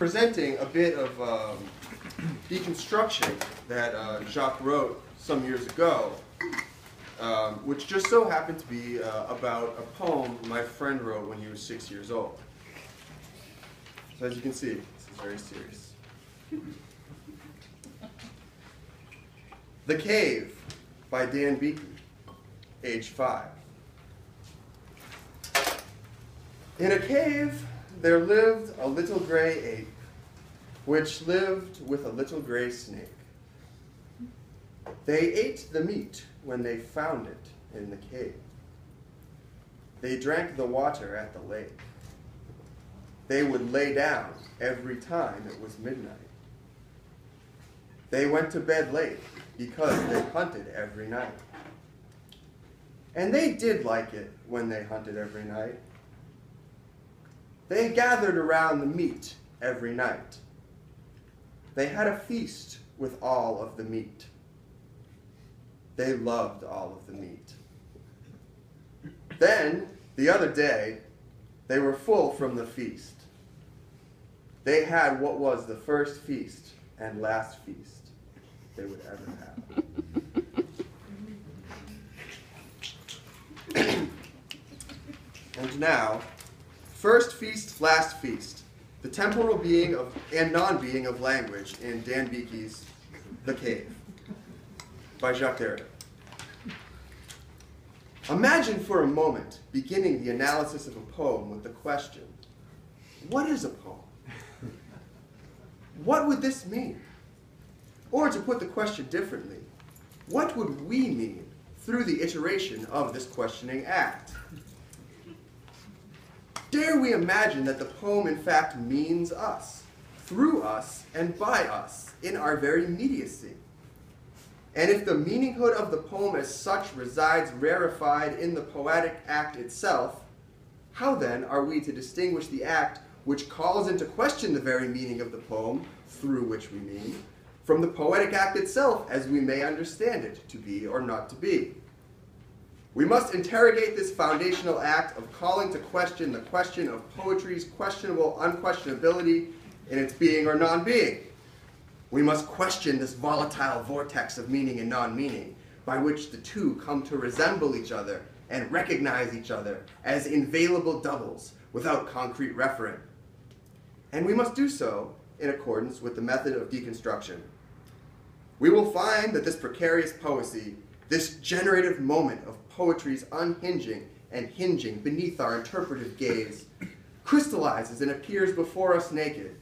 presenting a bit of Deconstruction that Jacques wrote some years ago, which just so happened to be about a poem my friend wrote when he was 6 years old. So as you can see, this is very serious. The Cave by Dan Beakey, age 5. In a cave there lived a little gray ape, which lived with a little gray snake. They ate the meat when they found it in the cave. They drank the water at the lake. They would lay down every time it was midnight. They went to bed late because they hunted every night. And they did like it when they hunted every night. They gathered around the meat every night. They had a feast with all of the meat. They loved all of the meat. Then, the other day, they were full from the feast. They had what was the first feast and last feast they would ever have. And now, first feast, last feast, the temporal being of and non-being of language in Dan Beakey's The Cave by Jacques Derrida. Imagine for a moment beginning the analysis of a poem with the question, what is a poem? What would this mean? Or to put the question differently, what would we mean through the iteration of this questioning act? Dare we imagine that the poem in fact means us, through us, and by us, in our very immediacy? And if the meaninghood of the poem as such resides rarefied in the poetic act itself, how then are we to distinguish the act which calls into question the very meaning of the poem, through which we mean, from the poetic act itself as we may understand it to be or not to be? We must interrogate this foundational act of calling to question the question of poetry's questionable unquestionability in its being or non-being. We must question this volatile vortex of meaning and non-meaning, by which the two come to resemble each other and recognize each other as inviolable doubles without concrete referent. And we must do so in accordance with the method of deconstruction. We will find that this precarious poesy, this generative moment of poetry's unhinging and hinging beneath our interpretive gaze, crystallizes and appears before us naked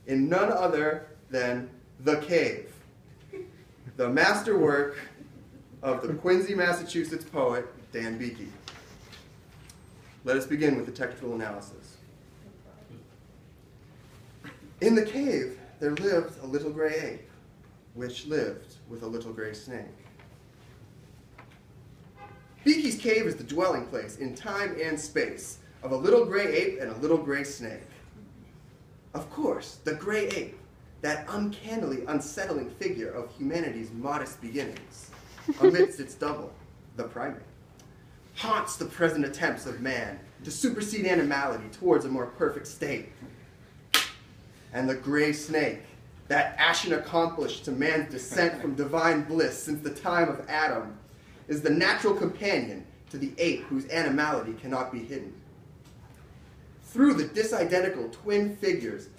in none other than The Cave, the masterwork of the Quincy, Massachusetts poet Dan Beakey. Let us begin with the textual analysis. In the cave there lived a little gray ape, which lived with a little gray snake. Beakey's cave is the dwelling place in time and space of a little gray ape and a little gray snake. Of course, the gray ape, that uncannily unsettling figure of humanity's modest beginnings, amidst its double, the primate, haunts the present attempts of man to supersede animality towards a more perfect state. And the gray snake, that ashen accomplice to man's descent from divine bliss since the time of Adam, is the natural companion to the ape whose animality cannot be hidden. Through the disidentical twin figures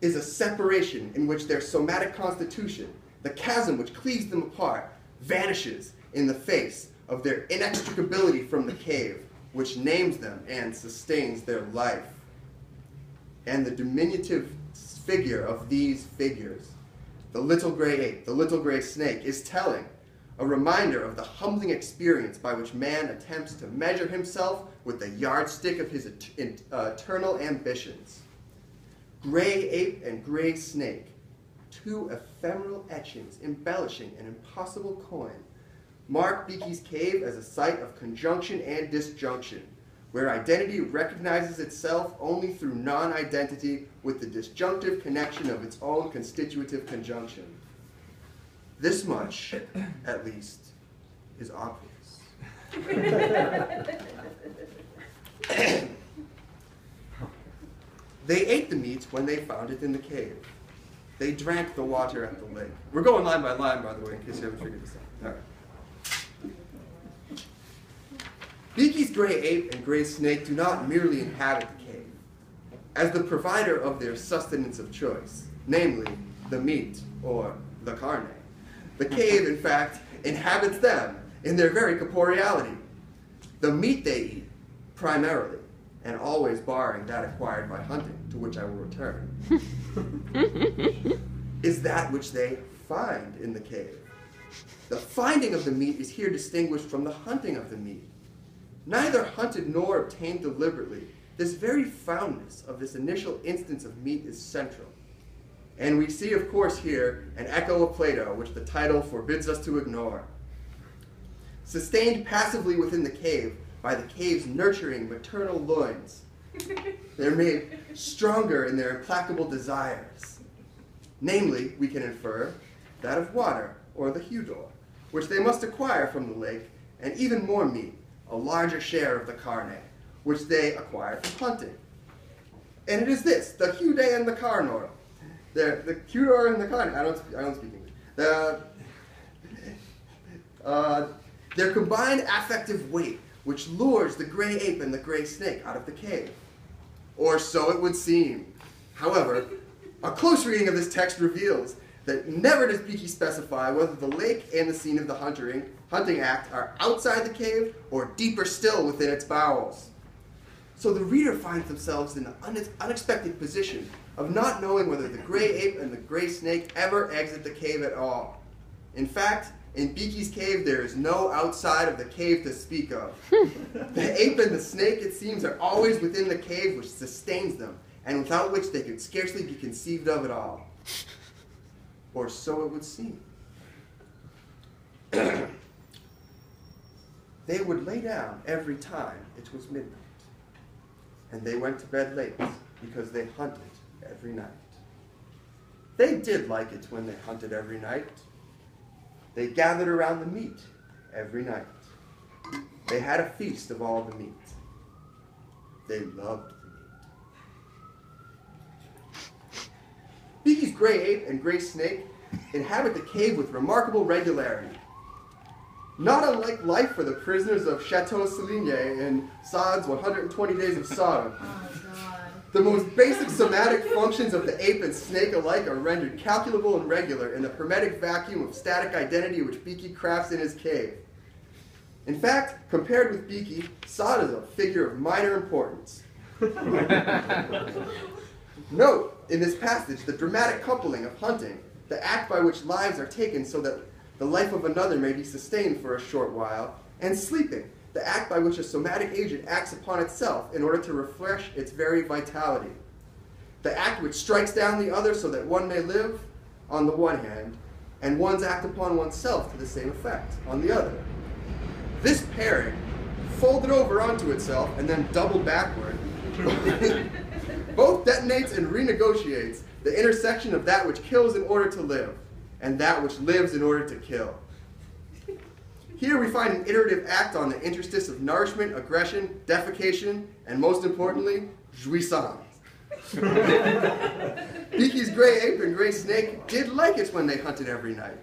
is a separation in which their somatic constitution, the chasm which cleaves them apart, vanishes in the face of their inextricability from the cave, which names them and sustains their life. And the diminutive figure of these figures, the little gray ape, the little gray snake, is telling, a reminder of the humbling experience by which man attempts to measure himself with the yardstick of his eternal ambitions. Gray ape and gray snake, two ephemeral etchings embellishing an impossible coin, mark Beakey's cave as a site of conjunction and disjunction, where identity recognizes itself only through non-identity with the disjunctive connection of its own constitutive conjunction. This much, at least, is obvious. They ate the meat when they found it in the cave. They drank the water at the lake. We're going line by line, by the way, in case you haven't figured this out. All right. Beakey's gray ape and gray snake do not merely inhabit the cave as the provider of their sustenance of choice, namely the meat or the carne. The cave, in fact, inhabits them in their very corporeality. The meat they eat, primarily, and always barring that acquired by hunting, to which I will return, is that which they find in the cave. The finding of the meat is here distinguished from the hunting of the meat. Neither hunted nor obtained deliberately. This very foundness of this initial instance of meat is central. And we see, of course, here an echo of Plato, which the title forbids us to ignore. Sustained passively within the cave by the cave's nurturing maternal loins, they're made stronger in their implacable desires. Namely, we can infer, that of water, or the hudor, which they must acquire from the lake, and even more meat, a larger share of the carne, which they acquire from hunting. And it is this, the hude and the carnor, the hudor and the carne, I don't speak English, their combined affective weight, which lures the gray ape and the gray snake out of the cave. Or so it would seem. However, a close reading of this text reveals that never does Beakey specify whether the lake and the scene of the hunting act are outside the cave or deeper still within its bowels. So the reader finds themselves in the unexpected position of not knowing whether the gray ape and the gray snake ever exit the cave at all. In fact, in Beakey's cave, there is no outside of the cave to speak of. The ape and the snake, it seems, are always within the cave which sustains them, and without which they could scarcely be conceived of at all. Or so it would seem. They would lay down every time it was midnight, and they went to bed late because they hunted every night. They did like it when they hunted every night. They gathered around the meat every night. They had a feast of all the meat. They loved the meat. Beakey's gray ape and gray snake inhabit the cave with remarkable regularity. Not unlike life for the prisoners of Chateau Séligny in Sade's 120 Days of Sodom. Oh, God. The most basic somatic functions of the ape and snake alike are rendered calculable and regular in the hermetic vacuum of static identity which Beakey crafts in his cave. In fact, compared with Beakey, Sade is a figure of minor importance. Note, in this passage, the dramatic coupling of hunting, the act by which lives are taken so that the life of another may be sustained for a short while, and sleeping, the act by which a somatic agent acts upon itself in order to refresh its very vitality. The act which strikes down the other so that one may live, on the one hand, and one's act upon oneself to the same effect, on the other. This pairing, folded over onto itself and then doubled backward, both detonates and renegotiates the intersection of that which kills in order to live, and that which lives in order to kill. Here we find an iterative act on the interstice of nourishment, aggression, defecation, and most importantly, jouissance. Beakey's gray ape and gray snake did like it when they hunted every night,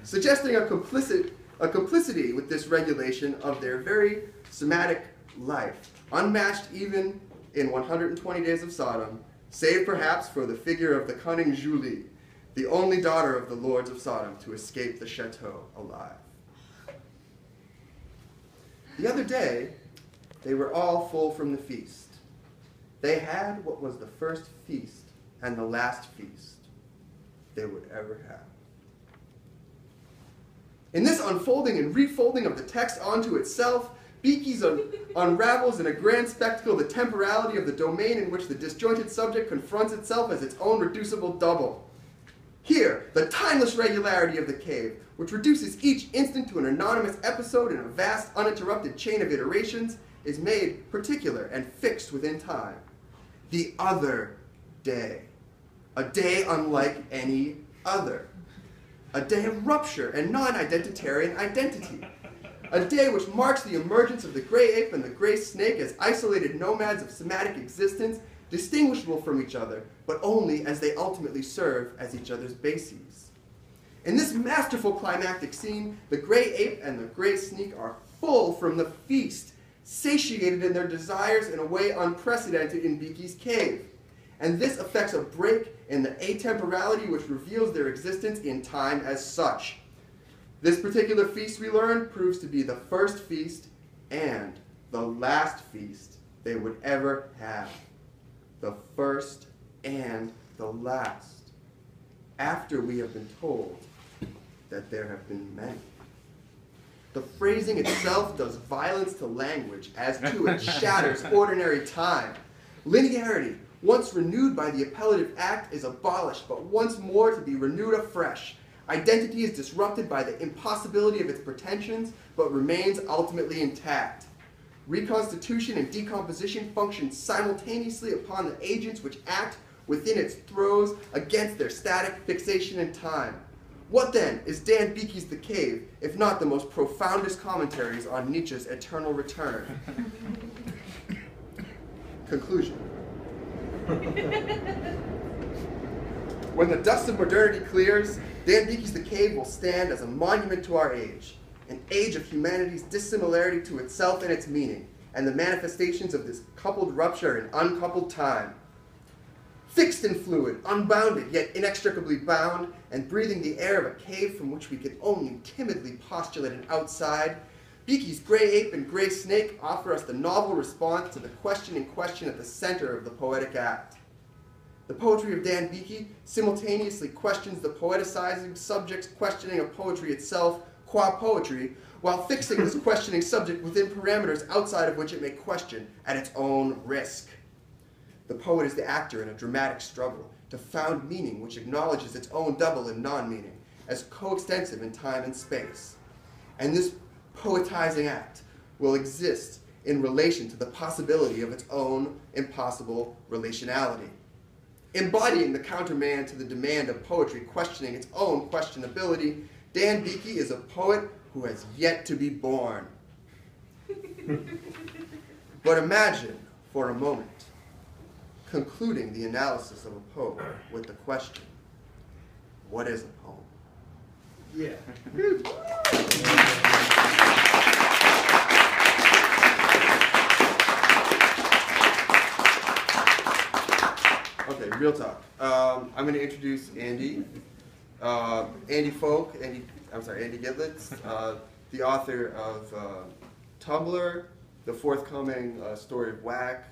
suggesting a complicity with this regulation of their very somatic life, unmatched even in 120 Days of Sodom, save perhaps for the figure of the cunning Julie, the only daughter of the lords of Sodom to escape the chateau alive. The other day, they were all full from the feast. They had what was the first feast and the last feast they would ever have. In this unfolding and refolding of the text onto itself, Beakey's unravels in a grand spectacle the temporality of the domain in which the disjointed subject confronts itself as its own reducible double. Here, the timeless regularity of the cave, which reduces each instant to an anonymous episode in a vast, uninterrupted chain of iterations, is made particular and fixed within time. The other day. A day unlike any other. A day of rupture and non-identitarian identity. A day which marks the emergence of the gray ape and the gray snake as isolated nomads of somatic existence distinguishable from each other, but only as they ultimately serve as each other's bases. In this masterful climactic scene, the gray ape and the gray sneak are full from the feast, satiated in their desires in a way unprecedented in Beakey's cave. And this affects a break in the atemporality which reveals their existence in time as such. This particular feast, we learn, proves to be the first feast and the last feast they would ever have. The first and the last, after we have been told that there have been many. The phrasing itself does violence to language, as to it shatters ordinary time. Linearity, once renewed by the appellative act, is abolished, but once more to be renewed afresh. Identity is disrupted by the impossibility of its pretensions, but remains ultimately intact. Reconstitution and decomposition function simultaneously upon the agents which act within its throes against their static fixation in time. What then is Dan Beakey's The Cave, if not the most profoundest commentaries on Nietzsche's eternal return? Conclusion. When the dust of modernity clears, Dan Beakey's The Cave will stand as a monument to our age, an age of humanity's dissimilarity to itself and its meaning, and the manifestations of this coupled rupture in uncoupled time. Fixed and fluid, unbounded, yet inextricably bound, and breathing the air of a cave from which we can only timidly postulate an outside, Beakey's gray ape and gray snake offer us the novel response to the question in question at the center of the poetic act. The poetry of Dan Beakey simultaneously questions the poeticizing subject's questioning of poetry itself, qua poetry, while fixing this questioning subject within parameters outside of which it may question at its own risk. The poet is the actor in a dramatic struggle to found meaning which acknowledges its own double and non-meaning as coextensive in time and space. And this poetizing act will exist in relation to the possibility of its own impossible relationality. Embodying the counterman to the demand of poetry questioning its own questionability, Dan Beakey is a poet who has yet to be born. But imagine, for a moment, concluding the analysis of a poem with the question, what is a poem? Yeah. Okay, real talk. I'm going to introduce Andy. Andy Gittlitz, the author of Tumblr, the forthcoming story of Whack,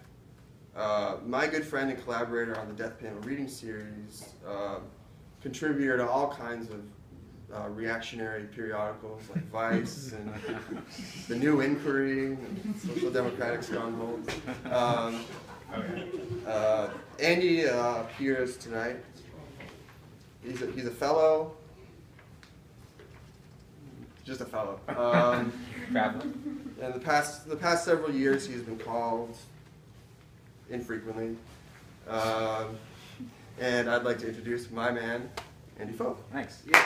my good friend and collaborator on the Death Panel reading series, contributor to all kinds of reactionary periodicals like Vice and The New Inquiry and Social Democratic Strongholds. Andy appears tonight. He's a fellow. Just a fellow. And the past several years, he's been called infrequently. And I'd like to introduce my man, Andy Folk. Thanks. Yeah.